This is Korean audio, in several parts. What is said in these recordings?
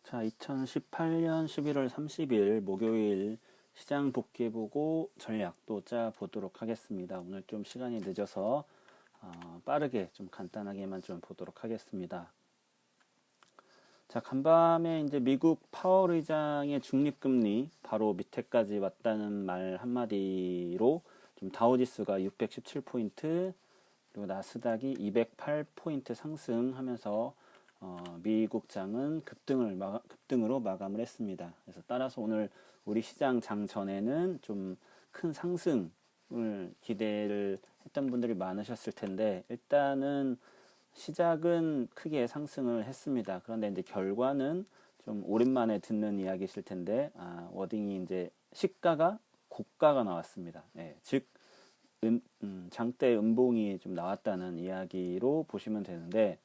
자, 2018년 11월 30일 목요일 시장 복귀 보고 전략도 짜 보도록 하겠습니다. 오늘 좀 시간이 늦어서 빠르게 좀 간단하게만 좀 보도록 하겠습니다. 자, 간밤에 이제 미국 파월 의장의 중립금리 바로 밑에까지 왔다는 말 한마디로 좀 다우지수가 617포인트, 그리고 나스닥이 208포인트 상승하면서 미국장은 급등으로 마감을 했습니다. 그래서 따라서 오늘 우리 시장 장 전에는 좀 큰 상승을 기대를 했던 분들이 많으셨을 텐데, 일단은 시작은 크게 상승을 했습니다. 그런데 이제 결과는 좀 오랜만에 듣는 이야기실 텐데, 워딩이 이제 시가가 고가가 나왔습니다. 예, 즉 장대 음봉이 좀 나왔다는 이야기로 보시면 되는데,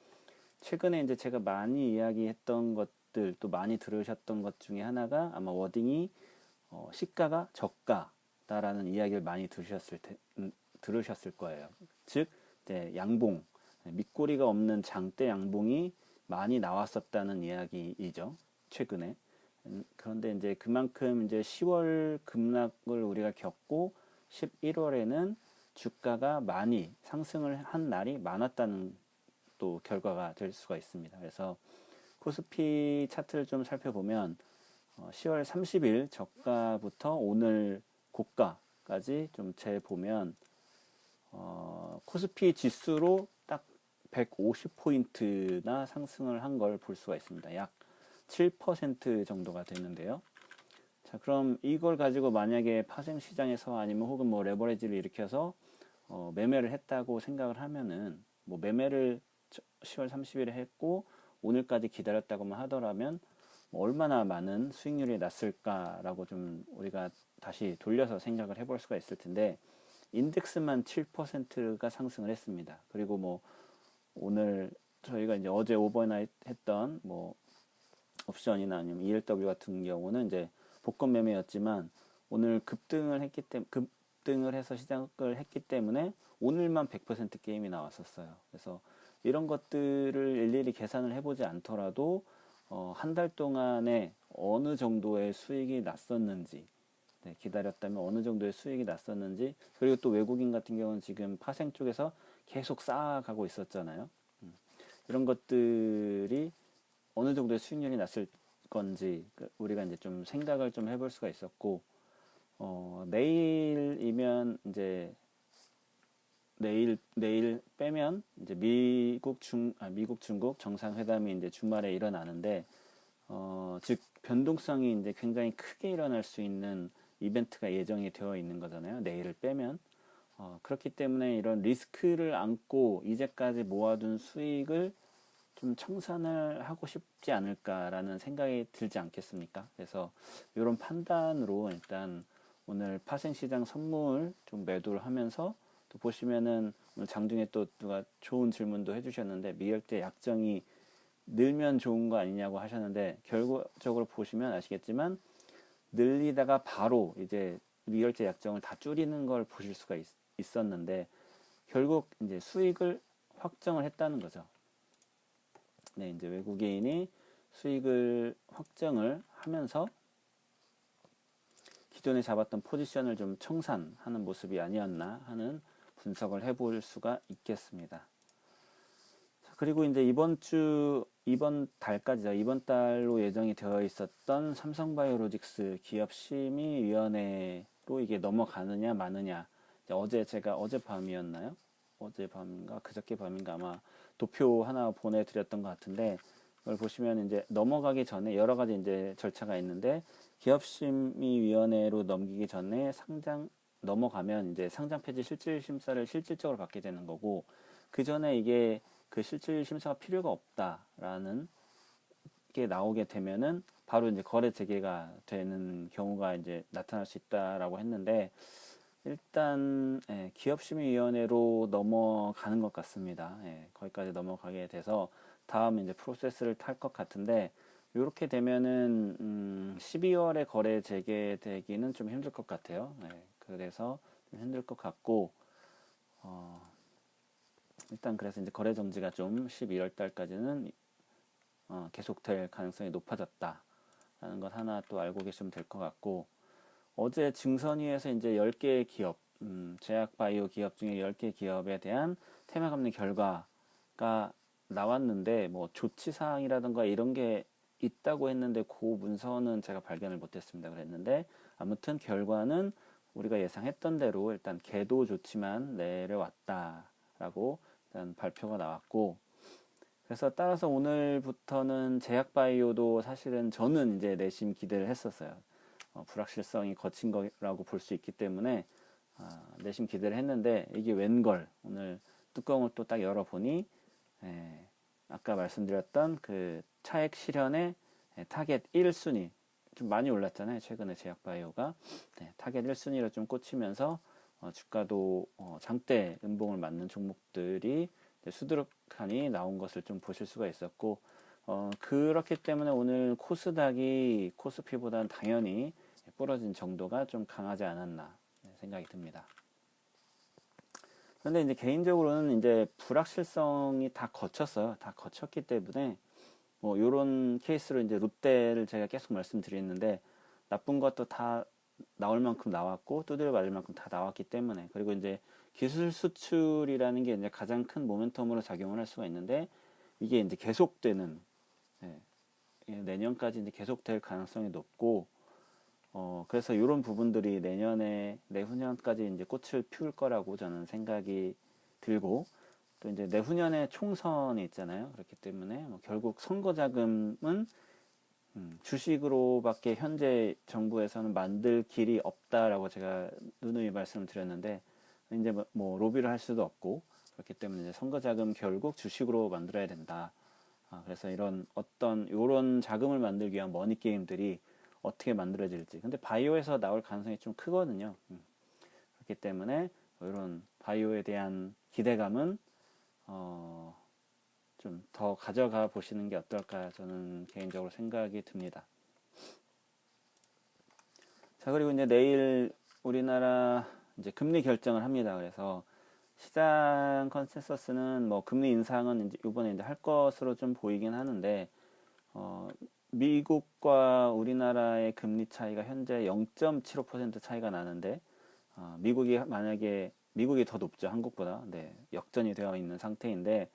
최근에 이제 제가 많이 이야기했던 것들, 또 많이 들으셨던 것 중에 하나가 아마 워딩이 시가가 저가다라는 이야기를 많이 들으셨을 거예요. 즉, 이제 양봉, 밑꼬리가 없는 장대 양봉이 많이 나왔었다는 이야기이죠. 최근에. 그런데 이제 그만큼 이제 10월 급락을 우리가 겪고 11월에는 주가가 많이 상승을 한 날이 많았다는 또 결과가 될 수가 있습니다. 그래서 코스피 차트를 좀 살펴보면 10월 30일 저가부터 오늘 고가까지 좀 재보면 코스피 지수로 딱 150포인트나 상승을 한 걸 볼 수가 있습니다. 약 7% 정도가 되는데요. 자, 그럼 이걸 가지고 만약에 파생시장에서 아니면 혹은 뭐 레버리지를 일으켜서 매매를 했다고 생각을 하면은, 뭐 매매를 10월 30일에 했고 오늘까지 기다렸다고만 하더라면 뭐 얼마나 많은 수익률이 났을까라고 좀 우리가 다시 돌려서 생각을 해볼 수가 있을 텐데, 인덱스만 7%가 상승을 했습니다. 그리고 뭐 오늘 저희가 이제 어제 오버나잇 했던 뭐 옵션이나 아니면 ELW 같은 경우는 이제 복권 매매였지만 오늘 급등을 해서 시작을 했기 때문에 오늘만 100% 게임이 나왔었어요. 그래서 이런 것들을 일일이 계산을 해보지 않더라도 한 달 동안에 어느 정도의 수익이 났었는지, 기다렸다면 어느 정도의 수익이 났었는지, 그리고 또 외국인 같은 경우는 지금 파생 쪽에서 계속 쌓아가고 있었잖아요. 이런 것들이 어느 정도의 수익률이 났을 건지 우리가 이제 좀 생각을 좀 해볼 수가 있었고, 내일이면 이제 내일 빼면 이제 미국 중국 정상회담이 이제 주말에 일어나는데, 즉 변동성이 이제 굉장히 크게 일어날 수 있는 이벤트가 예정이 되어 있는 거잖아요. 내일을 빼면. 그렇기 때문에 이런 리스크를 안고 이제까지 모아둔 수익을 좀 청산을 하고 싶지 않을까라는 생각이 들지 않겠습니까? 그래서 이런 판단으로 일단 오늘 파생시장 선물 좀 매도를 하면서, 또 보시면은 오늘 장중에 또 누가 좋은 질문도 해주셨는데, 미열대 약정이 늘면 좋은 거 아니냐고 하셨는데, 결과적으로 보시면 아시겠지만 늘리다가 바로 이제 미열대 약정을 다 줄이는 걸 보실 수가 있었는데, 결국 이제 수익을 확정을 했다는 거죠. 네, 이제 외국인이 수익을 확정을 하면서 기존에 잡았던 포지션을 좀 청산하는 모습이 아니었나 하는 분석을 해볼 수가 있겠습니다. 자, 그리고 이제 이번 달로 예정이 되어 있었던 삼성바이오로직스 기업심의위원회로 이게 넘어가느냐 마느냐. 제가 어젯밤이었나요? 어젯밤인가 그저께 밤인가 아마 도표 하나 보내드렸던 것 같은데, 이걸 보시면 이제 넘어가기 전에 여러 가지 이제 절차가 있는데, 기업심의위원회로 넘기기 전에 넘어가면 이제 상장 폐지 실질 심사를 실질적으로 받게 되는 거고, 그 전에 이게 그 실질 심사가 필요가 없다라는 게 나오게 되면은 바로 이제 거래 재개가 되는 경우가 이제 나타날 수 있다라고 했는데, 일단 기업심의위원회로 넘어가는 것 같습니다. 거기까지 넘어가게 돼서 다음 이제 프로세스를 탈 것 같은데, 이렇게 되면은 12월에 거래 재개되기는 좀 힘들 것 같아요. 그래서 좀 힘들 것 같고, 일단 그래서 이제 거래 정지가 좀 12월 달까지는 계속될 가능성이 높아졌다라는 것 하나 또 알고 계시면 될 것 같고, 어제 증선위에서 이제 10개 기업, 제약 바이오 기업 중에 10개 기업에 대한 테마 감리 결과가 나왔는데, 뭐 조치 사항이라든가 이런 게 있다고 했는데 그 문서는 제가 발견을 못했습니다. 그랬는데 아무튼 결과는 우리가 예상했던 대로 일단 계도 조치만 내려왔다라고 일단 발표가 나왔고, 그래서 따라서 오늘부터는 제약바이오도 사실은 저는 이제 내심 기대를 했었어요. 불확실성이 거친 거라고 볼 수 있기 때문에 내심 기대를 했는데, 이게 웬걸 오늘 뚜껑을 또 딱 열어보니 아까 말씀드렸던 그 차액 실현의 타겟 1순위 좀 많이 올랐잖아요. 최근에 제약바이오가 타겟 1순위로 좀 꽂히면서 주가도 장대 음봉을 맞는 종목들이 수두룩하니 나온 것을 좀 보실 수가 있었고, 그렇기 때문에 오늘 코스닥이 코스피보다는 당연히 부러진 정도가 좀 강하지 않았나 생각이 듭니다. 그런데 이제 개인적으로는 이제 불확실성이 다 거쳤어요. 다 거쳤기 때문에 뭐 요런 케이스로 이제 롯데를 제가 계속 말씀드리는데, 나쁜 것도 다 나올 만큼 나왔고 두드려 맞을 만큼 다 나왔기 때문에, 그리고 이제 기술 수출이라는 게 이제 가장 큰 모멘텀으로 작용을 할 수가 있는데, 이게 이제 계속되는 내년까지 이제 계속될 가능성이 높고, 그래서 이런 부분들이 내년에 내후년까지 이제 꽃을 피울 거라고 저는 생각이 들고, 또 이제 내후년에 총선이 있잖아요. 그렇기 때문에 뭐 결국 선거 자금은 주식으로밖에 현재 정부에서는 만들 길이 없다라고 제가 누누이 말씀을 드렸는데, 이제 뭐 로비를 할 수도 없고, 그렇기 때문에 이제 선거 자금 결국 주식으로 만들어야 된다. 그래서 요런 자금을 만들기 위한 머니 게임들이 어떻게 만들어질지. 근데 바이오에서 나올 가능성이 좀 크거든요. 그렇기 때문에 이런 바이오에 대한 기대감은 좀 더 가져가 보시는 게 어떨까 저는 개인적으로 생각이 듭니다. 자, 그리고 이제 내일 우리나라 이제 금리 결정을 합니다. 그래서 시장 컨센서스는 뭐 금리 인상은 이제 이번에 이제 할 것으로 좀 보이긴 하는데, 미국과 우리나라의 금리 차이가 현재 0.75% 차이가 나는데, 미국이 더 높죠, 한국보다. 네, 역전이 되어 있는 상태인데,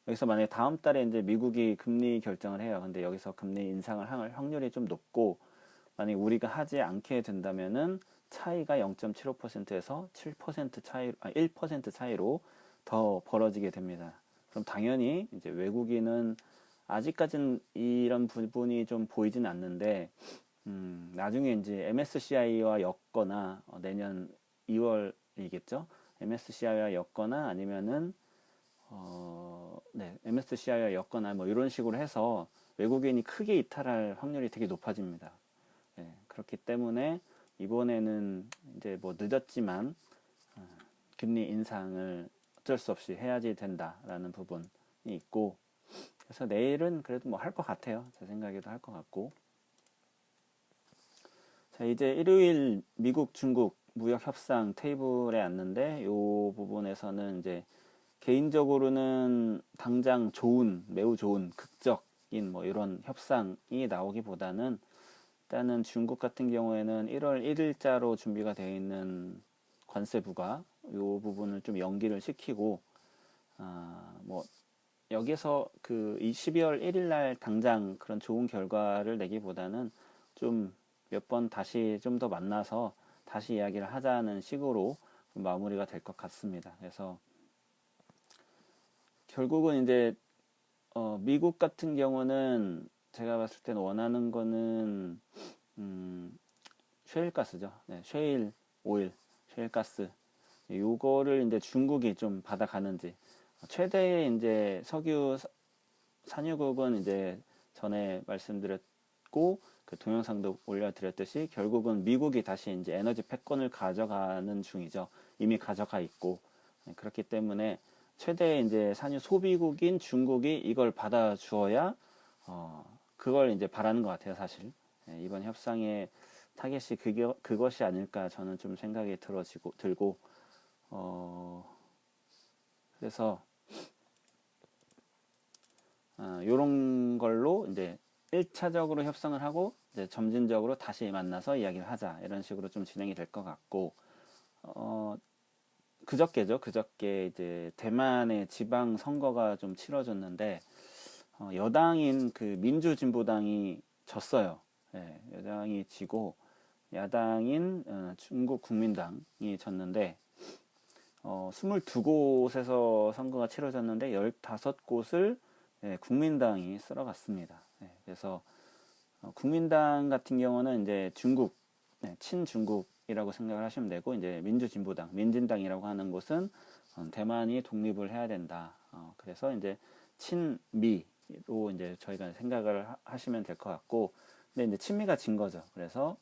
여기서 만약에 다음 달에 이제 미국이 금리 결정을 해요. 근데 여기서 금리 인상을 할 확률이 좀 높고, 만약에 우리가 하지 않게 된다면은 차이가 0.75%에서 7% 차이, 1% 차이로 더 벌어지게 됩니다. 그럼 당연히 이제 외국인은 아직까지는 이런 부분이 좀 보이진 않는데, 나중에 이제 MSCI와 엮거나 내년 2월이겠죠. MSCI와 엮거나 아니면은 MSCI와 엮거나 뭐 이런 식으로 해서 외국인이 크게 이탈할 확률이 되게 높아집니다. 그렇기 때문에 이번에는 이제 뭐 늦었지만 금리 인상을 어쩔 수 없이 해야지 된다라는 부분이 있고, 그래서 내일은 그래도 뭐 할 것 같아요. 제 생각에도 할 것 같고. 자, 이제 일요일 미국 중국 무역 협상 테이블에 앉는데, 이 부분에서는 이제 개인적으로는 당장 매우 좋은 극적인 뭐 이런 협상이 나오기보다는, 일단은 중국 같은 경우에는 1월 1일자로 준비가 되어 있는 관세 부과 이 부분을 좀 연기를 시키고, 뭐 여기서 그 12월 1일 날 당장 그런 좋은 결과를 내기보다는 좀 몇 번 다시 좀 더 만나서 다시 이야기를 하자는 식으로 마무리가 될 것 같습니다. 그래서 결국은 이제 미국 같은 경우는 제가 봤을 때는 원하는 거는 셰일가스죠. 네, 셰일 오일, 셰일가스. 요거를 이제 중국이 좀 받아가는지. 최대의 이제 석유 산유국은 이제 전에 말씀드렸고, 그 동영상도 올려드렸듯이 결국은 미국이 다시 이제 에너지 패권을 가져가는 중이죠. 이미 가져가 있고. 그렇기 때문에 최대의 이제 산유 소비국인 중국이 이걸 받아주어야 그걸 이제 바라는 것 같아요, 사실. 이번 협상의 타겟이 그것이 아닐까 저는 좀 생각이 들고, 그래서 요런 걸로 이제 1차적으로 협상을 하고 이제 점진적으로 다시 만나서 이야기를 하자, 이런 식으로 좀 진행이 될 것 같고, 그저께죠. 그저께 이제 대만의 지방 선거가 좀 치러졌는데, 여당인 그 민주진보당이 졌어요. 예, 여당이 지고 야당인 중국 국민당이 졌는데, 22곳에서 선거가 치러졌는데 15곳을 국민당이 쓸어갔습니다. 그래서 국민당 같은 경우는 이제 중국, 친중국이라고 생각을 하시면 되고, 이제 민주진보당, 민진당이라고 하는 곳은 대만이 독립을 해야 된다. 그래서 이제 친미로 이제 저희가 생각을 하시면 될 것 같고, 근데 이제 친미가 진 거죠. 그래서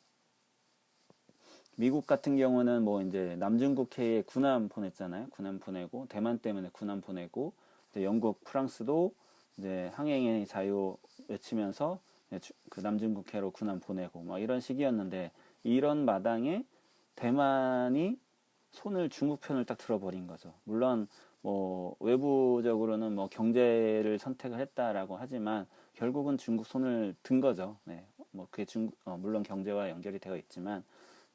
미국 같은 경우는 뭐 이제 남중국해에 군함 보냈잖아요. 군함 보내고, 대만 때문에 군함 보내고, 이제 영국, 프랑스도 이제 항행의 자유 외치면서 그 남중국해로 군함 보내고 뭐 이런 식이었는데, 이런 마당에 대만이 손을 중국 편을 딱 들어버린 거죠. 물론 뭐 외부적으로는 뭐 경제를 선택을 했다라고 하지만 결국은 중국 손을 든 거죠. 네. 뭐 그게 물론 경제와 연결이 되어 있지만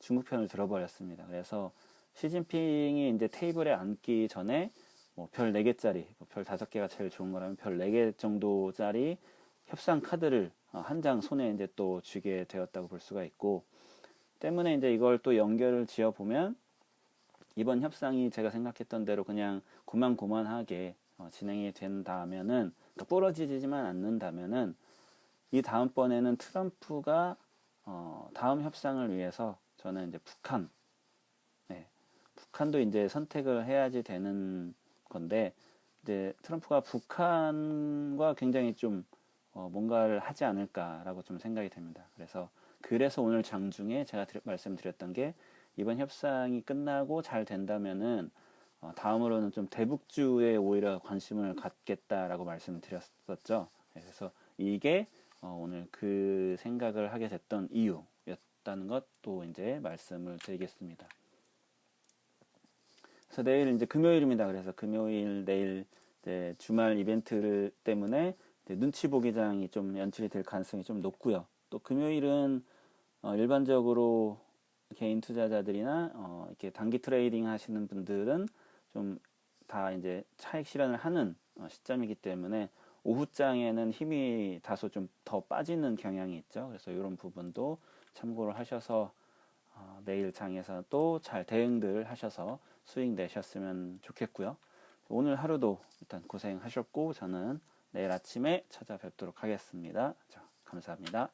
중국 편을 들어버렸습니다. 그래서 시진핑이 이제 테이블에 앉기 전에 뭐 별 4개짜리, 별 5개가 제일 좋은 거라면 별 4개 정도짜리 협상 카드를 한 장 손에 이제 또 쥐게 되었다고 볼 수가 있고, 때문에 이제 이걸 또 연결을 지어 보면 이번 협상이 제가 생각했던 대로 그냥 고만고만하게 진행이 된다면은, 그러니까 부러지지만 않는다면은, 이 다음번에는 트럼프가 다음 협상을 위해서 저는 이제 북한도 이제 선택을 해야지 되는 건데, 이제 트럼프가 북한과 굉장히 좀 뭔가를 하지 않을까라고 좀 생각이 됩니다. 그래서 오늘 장중에 제가 말씀드렸던 게, 이번 협상이 끝나고 잘 된다면은 다음으로는 좀 대북주에 오히려 관심을 갖겠다라고 말씀을 드렸었죠. 그래서 이게 오늘 그 생각을 하게 됐던 이유였다는 것도 이제 말씀을 드리겠습니다. 그래서 내일 이제 금요일입니다. 그래서 금요일 내일 이제 주말 이벤트 때문에 이제 눈치 보기장이 좀 연출이 될 가능성이 좀 높고요. 또 금요일은 일반적으로 개인 투자자들이나 이렇게 단기 트레이딩 하시는 분들은 좀 다 이제 차익 실현을 하는 시점이기 때문에 오후장에는 힘이 다소 좀 더 빠지는 경향이 있죠. 그래서 이런 부분도 참고를 하셔서 내일 장에서 또 잘 대응들 하셔서 수익 내셨으면 좋겠고요. 오늘 하루도 일단 고생하셨고, 저는 내일 아침에 찾아뵙도록 하겠습니다. 자, 감사합니다.